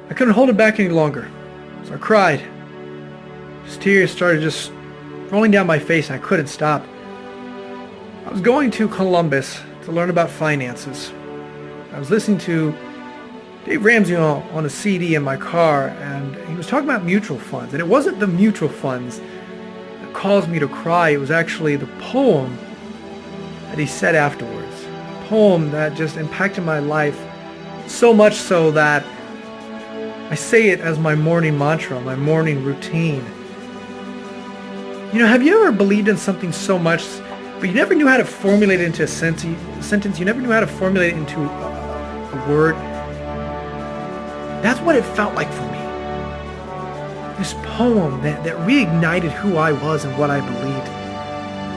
I couldn't hold it back any longer, so I cried. Just tears started just rolling down my face, and I couldn't stop. I was going to Columbus to learn about finances. I was listening to Dave Ramsey on a CD in my car, and he was talking about mutual funds. And it wasn't the mutual funds that caused me to cry. It was actually the poem that he said afterwards. A poem that just impacted my life so much so that I say it as my morning mantra, my morning routine. You know, have you ever believed in something so much, but you never knew how to formulate it into a sentence? You never knew how to formulate it into a word? That's what it felt like for me. This poem that reignited who I was and what I believed.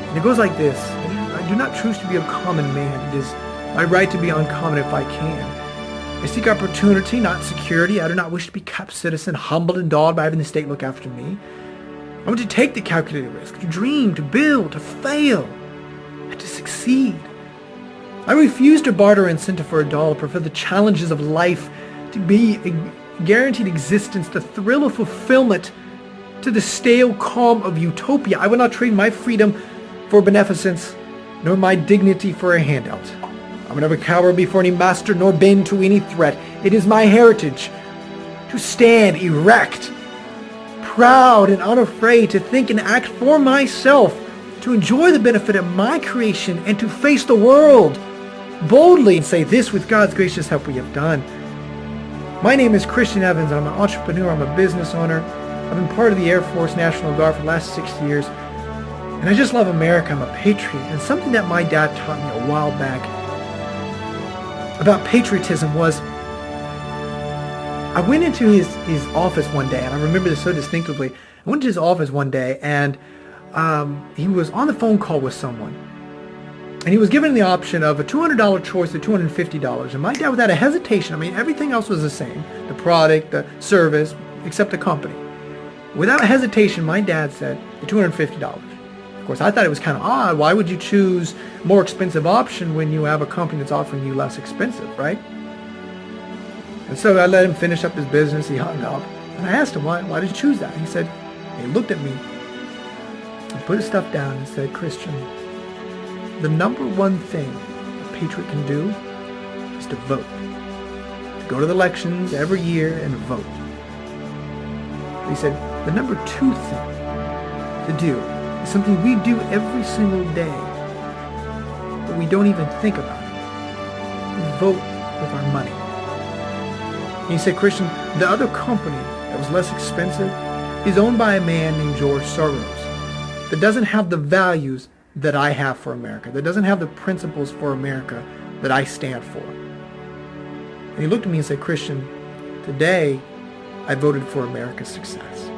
And it goes like this: I do not choose to be a common man. It is my right to be uncommon if I can. I seek opportunity, not security. I do not wish to be kept citizen, humbled and dulled by having the state look after me. I want to take the calculated risk, to dream, to build, to fail, and to succeed. I refuse to barter incentive for a dollar, prefer the challenges of life to be a guaranteed existence, the thrill of fulfillment to the stale calm of utopia. I will not trade my freedom for beneficence, nor my dignity for a handout. I will never cower before any master, nor bend to any threat. It is my heritage to stand erect, proud and unafraid, to think and act for myself, to enjoy the benefit of my creation, and to face the world boldly and say, this with God's gracious help we have done. My name is Christian Evans. I'm an entrepreneur. I'm a business owner. I've been part of the Air Force National Guard for the last 6 years. And I just love America. I'm a patriot. And something that my dad taught me a while back about patriotism was, I went into his office one day, and I remember this so distinctively. I went to his office one day, and he was on the phone call with someone. And he was given the option of a $200 choice or $250. And my dad, without a hesitation, I mean, everything else was the same. The product, the service, except the company. Without a hesitation, my dad said the $250. Of course, I thought it was kind of odd. Why would you choose a more expensive option when you have a company that's offering you less expensive, right? And so I let him finish up his business. He hung up. And I asked him, why did you choose that? He said, he looked at me, he put his stuff down and said, Christian, the number one thing a patriot can do is to vote. To go to the elections every year and vote. He said, the number two thing to do is something we do every single day, but we don't even think about it. We vote with our money. And he said, Christian, the other company that was less expensive is owned by a man named George Soros that doesn't have the values that I have for America, that doesn't have the principles for America that I stand for. And he looked at me and said, Christian, today I voted for America's success.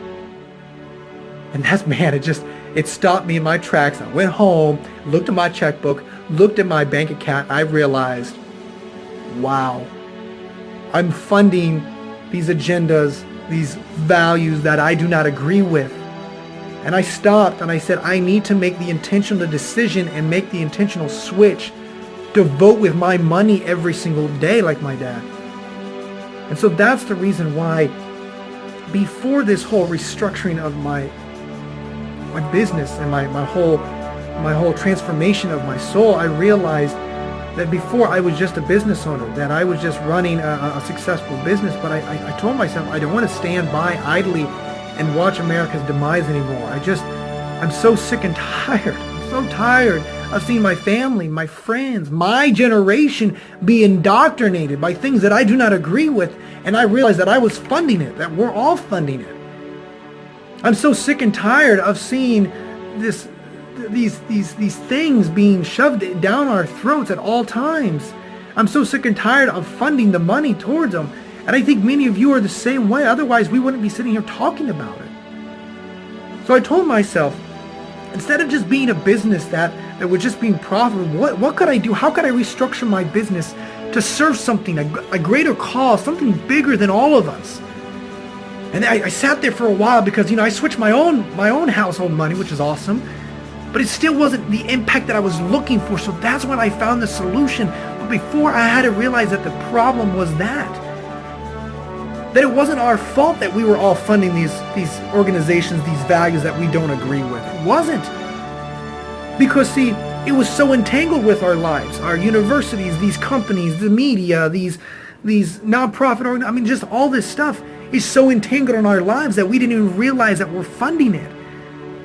And that's, man, it stopped me in my tracks. I went home, looked at my checkbook, looked at my bank account. I realized, wow, I'm funding these agendas, these values that I do not agree with. And I stopped and I said, I need to make the intentional decision and make the intentional switch to vote with my money every single day like my dad. And so that's the reason why before this whole restructuring of my business and my whole transformation of my soul, I realized that before I was just a business owner, that I was just running a successful business, but I told myself I don't want to stand by idly and watch America's demise anymore. I'm so sick and tired. I'm so tired of seeing my family, my friends, my generation be indoctrinated by things that I do not agree with. And I realized that I was funding it, that we're all funding it. I'm so sick and tired of seeing these things being shoved down our throats at all times. I'm so sick and tired of funding the money towards them. And I think many of you are the same way. Otherwise, we wouldn't be sitting here talking about it. So I told myself, instead of just being a business that was just being profitable, what could I do? How could I restructure my business to serve something, a greater cause, something bigger than all of us? And I sat there for a while because, I switched my own household money, which is awesome. But it still wasn't the impact that I was looking for. So that's when I found the solution. But before, I had to realize that the problem was that that it wasn't our fault that we were all funding these organizations, these values that we don't agree with. It wasn't. Because, see, it was so entangled with our lives, our universities, these companies, the media, these nonprofit organizations. I mean, just all this stuff is so entangled in our lives that we didn't even realize that we're funding it.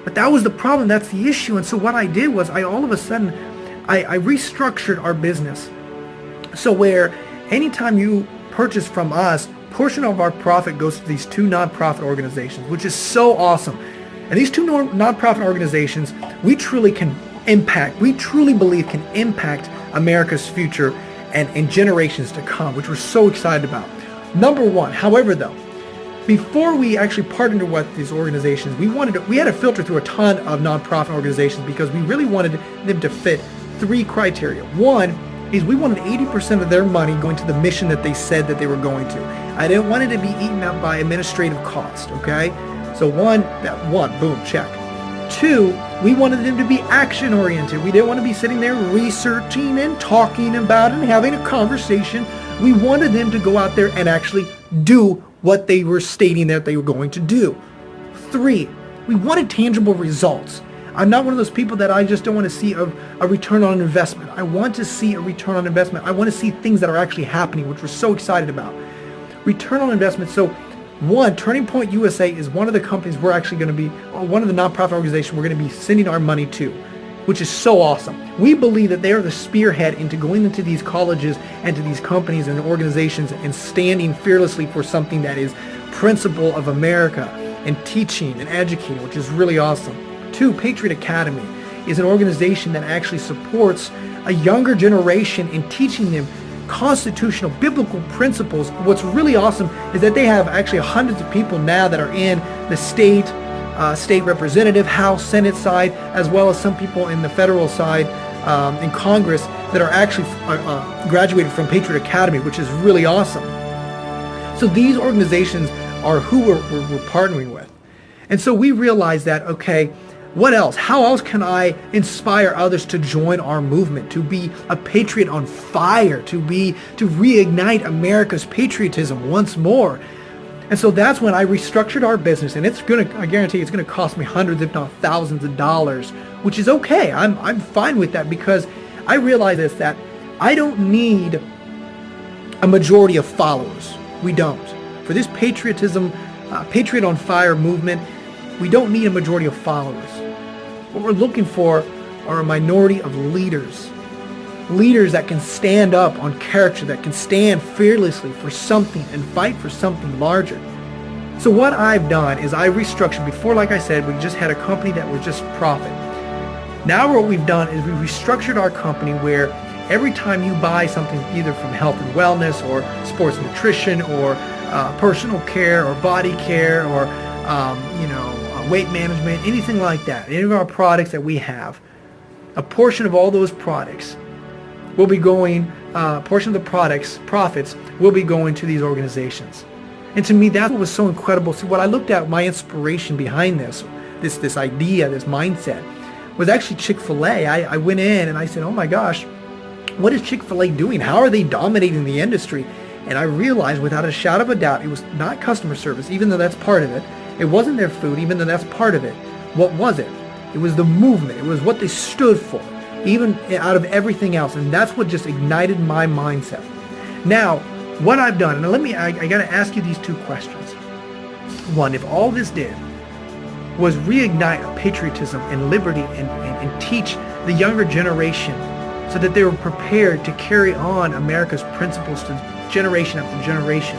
But that was the problem. That's the issue. And so what I did was all of a sudden, I restructured our business. So where anytime you purchase from us, portion of our profit goes to these two nonprofit organizations, which is so awesome. And these two nonprofit organizations, we truly believe can impact America's future and generations to come, which we're so excited about. Number one, however, though, before we actually partnered with these organizations, we had to filter through a ton of nonprofit organizations because we really wanted them to fit three criteria. One is we wanted 80% of their money going to the mission that they said that they were going to. I didn't want it to be eaten up by administrative cost, okay? So one, boom, check. Two, we wanted them to be action-oriented. We didn't want to be sitting there researching and talking about it and having a conversation. We wanted them to go out there and actually do what they were stating that they were going to do. Three, we wanted tangible results. I'm not one of those people that I just don't want to see a return on investment. I want to see a return on investment. I want to see things that are actually happening, which we're so excited about. Return on investment. So one, Turning Point USA is one of the companies we're actually going to be, or one of the nonprofit organizations we're going to be sending our money to, which is so awesome. We believe that they are the spearhead into going into these colleges and to these companies and organizations and standing fearlessly for something that is principle of America and teaching and educating, which is really awesome. Two, Patriot Academy is an organization that actually supports a younger generation in teaching them constitutional biblical principles. What's really awesome is that they have actually hundreds of people now that are in the state representative, House, Senate side, as well as some people in the federal side in Congress that are actually graduated from Patriot Academy, which is really awesome. So these organizations are who we're partnering with. And so we realized that, okay, what else? How else can I inspire others to join our movement, to be a patriot on fire, to reignite America's patriotism once more? And so that's when I restructured our business, and I guarantee it's gonna cost me hundreds, if not thousands of dollars, which is okay. I'm fine with that because I realize that I don't need a majority of followers. We don't. For this patriotism, Patriot on Fire movement, we don't need a majority of followers. What we're looking for are a minority of leaders. Leaders that can stand up on character, that can stand fearlessly for something and fight for something larger. So what I've done is I restructured. Before, like I said, we just had a company that was just profit. Now what we've done is we restructured our company where every time you buy something either from health and wellness or sports nutrition or personal care or body care or weight management, anything like that, any of our products that we have, a portion of all those products will be going, portion of the profits will be going to these organizations. And to me, that's what was so incredible. So what I looked at, my inspiration behind this idea, this mindset, was actually Chick-fil-A. I went in and I said, oh my gosh, what is Chick-fil-A doing? How are they dominating the industry? And I realized without a shadow of a doubt, it was not customer service, even though that's part of it. It wasn't their food, even though that's part of it. What was it? It was the movement. It was what they stood for, even out of everything else. And that's what just ignited my mindset. Now, what I've done, and I got to ask you these two questions. One, if all this did was reignite patriotism and liberty and teach the younger generation so that they were prepared to carry on America's principles to generation after generation,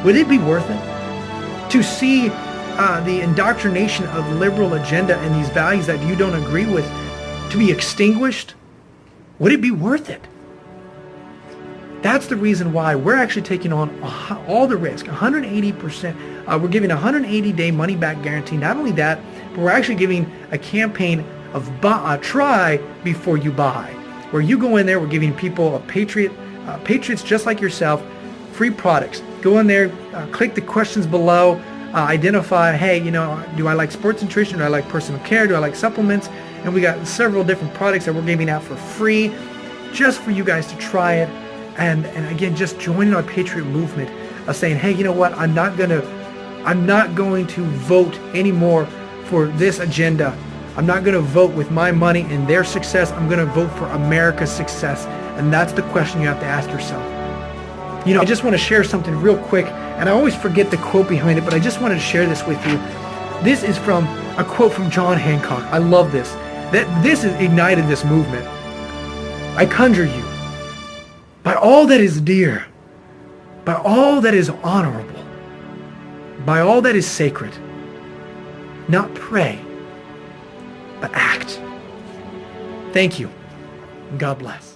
would it be worth it? To see the indoctrination of the liberal agenda and these values that you don't agree with to be extinguished? Would it be worth it? That's the reason why we're actually taking on all the risk, 180%. We're giving a 180-day money-back guarantee. Not only that, but we're actually giving a campaign of try before you buy, where you go in there, we're giving people patriots just like yourself, free products. Go in there, click the questions below, identify, hey, do I like sports nutrition? Do I like personal care? Do I like supplements? And we got several different products that we're giving out for free just for you guys to try it. And again, just joining our Patriot movement. of saying, hey, you know what, I'm not going to vote anymore for this agenda. I'm not going to vote with my money and their success. I'm going to vote for America's success. And that's the question you have to ask yourself. You know, I just want to share something real quick, and I always forget the quote behind it, but I just wanted to share this with you. This is from a quote from John Hancock. I love this. This has ignited this movement. I conjure you, by all that is dear, by all that is honorable, by all that is sacred, not pray, but act. Thank you. God bless.